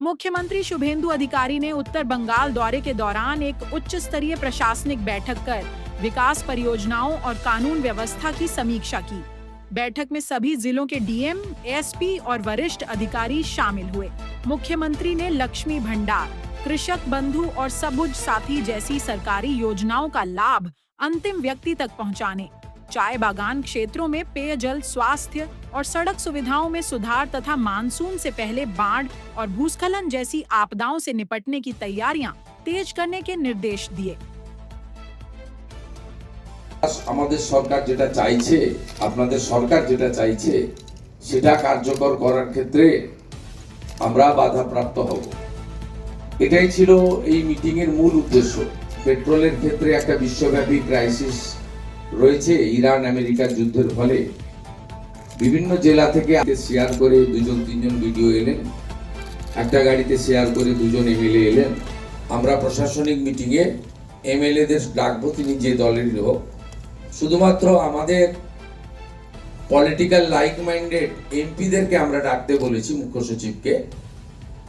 मुख्यमंत्री शुभेंदु अधिकारी ने उत्तर बंगाल दौरे के दौरान एक उच्च स्तरीय प्रशासनिक बैठक कर विकास परियोजनाओं और कानून व्यवस्था की समीक्षा की। बैठक में सभी जिलों के डीएम, एसपी और वरिष्ठ अधिकारी शामिल हुए। मुख्यमंत्री ने लक्ष्मी भंडार, कृषक बंधु और सबुज साथी जैसी सरकारी योजनाओं का लाभ अंतिम व्यक्ति तक पहुंचाने, चाय बागान क्षेत्रों में पेयजल, स्वास्थ्य और सड़क सुविधाओं में सुधार तथा मानसून से पहले बाढ़ और भूस्खलन जैसी आपदाओं से निपटने की तैयारियां तेज करने के निर्देश दिए। আমাদের সরকার যেটা চাইছে, আপনাদের সরকার যেটা চাইছে সেটা কার্যকর করার ক্ষেত্রে আমরা বাধাপ্রাপ্ত হব। এটাই ছিল এই মিটিং এর মূল উদ্দেশ্য। পেট্রোলের ক্ষেত্রে একটা বিশ্বব্যাপী ক্রাইসিস রয়েছে। ইরান আমেরিকার যুদ্ধের ফলে বিভিন্ন জেলা থেকে শেয়ার করে দুজন তিনজন ভিডিও এলেন, একটা গাড়িতে শেয়ার করে দুজন এমএলএ এলেন। আমরা প্রশাসনিক মিটিং এ এমএলএদের ডাকবো, তিনি যে দলেরই হোক, শুধুমাত্র আমাদের পলিটিক্যাল লাইক মাইন্ডেড এমপিদেরকে আমরা ডাকতে বলেছি মুখ্য সচিবকে।